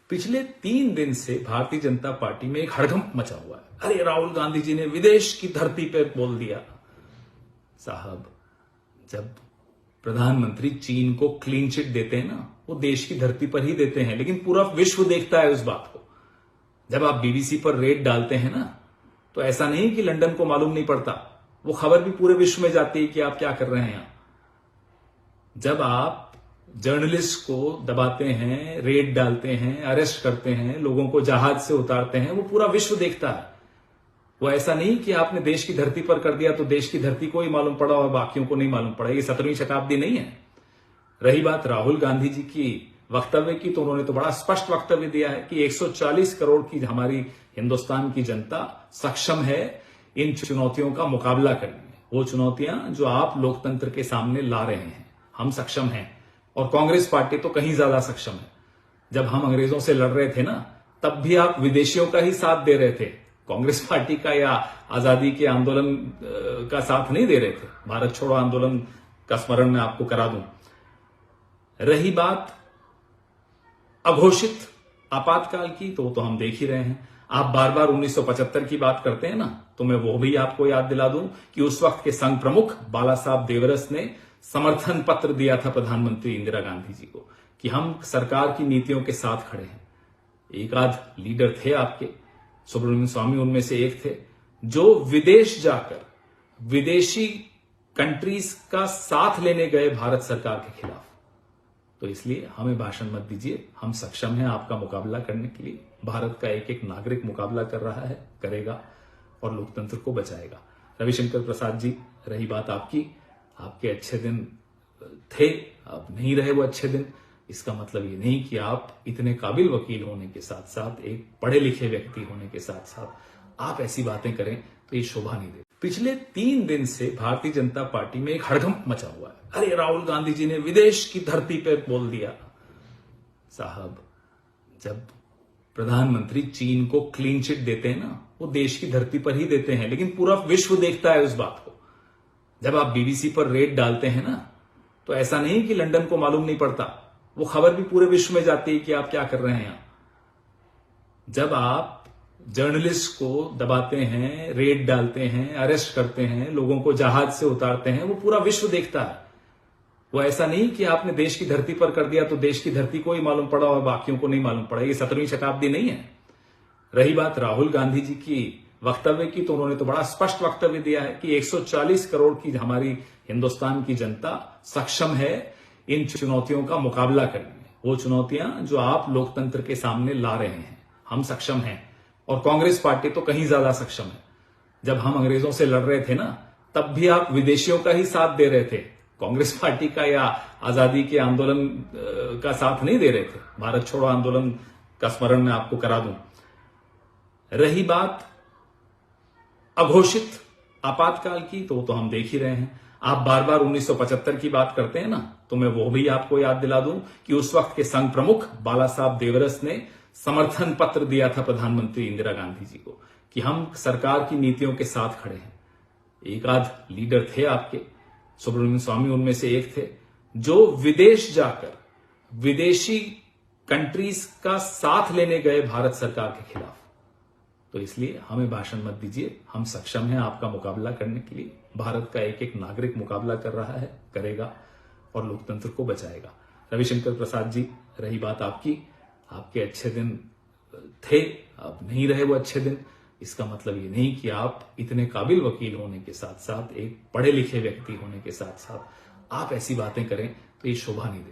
पिछले 3 दिन से भारतीय जनता पार्टी में एक हड़कंप मचा हुआ है। अरे राहुल गांधी जी ने विदेश की धरती पर बोल दिया। साहब, जब प्रधानमंत्री चीन को क्लीन चिट देते हैं ना, वो देश की धरती पर ही देते हैं, लेकिन पूरा विश्व देखता है उस बात को। जब आप बीबीसी पर रेड डालते हैं ना, तो ऐसा नहीं कि लंदन को मालूम नहीं पड़ता, वो खबर भी पूरे विश्व में जाती है कि आप क्या कर रहे हैं यहां। जब आप जर्नलिस्ट को दबाते हैं, रेड डालते हैं, अरेस्ट करते हैं, लोगों को जहाज से उतारते हैं, वो पूरा विश्व देखता है। वो ऐसा नहीं कि आपने देश की धरती पर कर दिया तो देश की धरती को ही मालूम पड़ा और बाकियों को नहीं मालूम पड़ा। ये 17वीं शताब्दी नहीं है। रही बात राहुल गांधी जी की वक्तव्य की, तो उन्होंने तो बड़ा स्पष्ट वक्तव्य दिया है कि 140 करोड़ की हमारी हिंदुस्तान की जनता सक्षम है इन चुनौतियों का मुकाबला करने में। वो चुनौतियां जो आप लोकतंत्र के सामने ला रहे हैं, हम सक्षम हैं। और कांग्रेस पार्टी तो कहीं ज्यादा सक्षम है। जब हम अंग्रेजों से लड़ रहे थे ना, तब भी आप विदेशियों का ही साथ दे रहे थे, कांग्रेस पार्टी का या आजादी के आंदोलन का साथ नहीं दे रहे थे। भारत छोड़ो आंदोलन का स्मरण मैं आपको करा दूं। रही बात अघोषित आपातकाल की, तो हम देख ही रहे हैं। आप बार बार 1975 की बात करते हैं ना, तो मैं वो भी आपको याद दिला दूं कि उस वक्त के संघ प्रमुख बाला साहब देवरस ने समर्थन पत्र दिया था प्रधानमंत्री इंदिरा गांधी जी को कि हम सरकार की नीतियों के साथ खड़े हैं। एक आध लीडर थे आपके, सुब्रमण्यम स्वामी उनमें से एक थे, जो विदेश जाकर विदेशी कंट्रीज का साथ लेने गए भारत सरकार के खिलाफ। तो इसलिए हमें भाषण मत दीजिए, हम सक्षम हैं आपका मुकाबला करने के लिए। भारत का एक एक नागरिक मुकाबला कर रहा है, करेगा और लोकतंत्र को बचाएगा। रविशंकर प्रसाद जी, रही बात आपके अच्छे दिन थे, अब नहीं रहे वो अच्छे दिन। इसका मतलब ये नहीं कि आप इतने काबिल वकील होने के साथ साथ, एक पढ़े लिखे व्यक्ति होने के साथ साथ आप ऐसी बातें करें तो ये शोभा नहीं दे। पिछले 3 दिन से भारतीय जनता पार्टी में एक हड़कंप मचा हुआ है। अरे राहुल गांधी जी ने विदेश की धरती पर बोल दिया। साहब, जब प्रधानमंत्री चीन को क्लीन चिट देते हैं ना, वो देश की धरती पर ही देते हैं, लेकिन पूरा विश्व देखता है उस बात को। जब आप बीबीसी पर रेड डालते हैं ना, तो ऐसा नहीं कि लंदन को मालूम नहीं पड़ता, वो खबर भी पूरे विश्व में जाती है कि आप क्या कर रहे हैं यहां। जब आप जर्नलिस्ट को दबाते हैं, रेड डालते हैं, अरेस्ट करते हैं, लोगों को जहाज से उतारते हैं, वो पूरा विश्व देखता है। वो ऐसा नहीं कि आपने देश की धरती पर कर दिया तो देश की धरती को ही मालूम पड़ा और बाकियों को नहीं मालूम पड़ा। ये 17वीं शताब्दी नहीं है। रही बात राहुल गांधी जी की वक्तव्य की, तो उन्होंने तो बड़ा स्पष्ट वक्तव्य दिया है कि 140 करोड़ की हमारी हिंदुस्तान की जनता सक्षम है इन चुनौतियों का मुकाबला करने में। वो चुनौतियां जो आप लोकतंत्र के सामने ला रहे हैं, हम सक्षम हैं। और कांग्रेस पार्टी तो कहीं ज्यादा सक्षम है। जब हम अंग्रेजों से लड़ रहे थे ना, तब भी आप विदेशियों का ही साथ दे रहे थे, कांग्रेस पार्टी का या आजादी के आंदोलन का साथ नहीं दे रहे थे। भारत छोड़ो आंदोलन का स्मरण मैं आपको करा दूं। रही बात अघोषित आपातकाल की, तो हम देख ही रहे हैं। आप बार बार 1975 की बात करते हैं ना, तो मैं वो भी आपको याद दिला दूं कि उस वक्त के संघ प्रमुख बाला साहब देवरस ने समर्थन पत्र दिया था प्रधानमंत्री इंदिरा गांधी जी को कि हम सरकार की नीतियों के साथ खड़े हैं। एक आध लीडर थे आपके, सुब्रमण्यम स्वामी उनमें से एक थे, जो विदेश जाकर विदेशी कंट्रीज का साथ लेने गए भारत सरकार के खिलाफ। तो इसलिए हमें भाषण मत दीजिए, हम सक्षम हैं आपका मुकाबला करने के लिए। भारत का एक एक नागरिक मुकाबला कर रहा है, करेगा और लोकतंत्र को बचाएगा। रविशंकर प्रसाद जी, रही बात आपके अच्छे दिन थे, अब नहीं रहे वो अच्छे दिन। इसका मतलब ये नहीं कि आप इतने काबिल वकील होने के साथ साथ, एक पढ़े लिखे व्यक्ति होने के साथ साथ आप ऐसी बातें करें तो ये शोभा नहीं दे।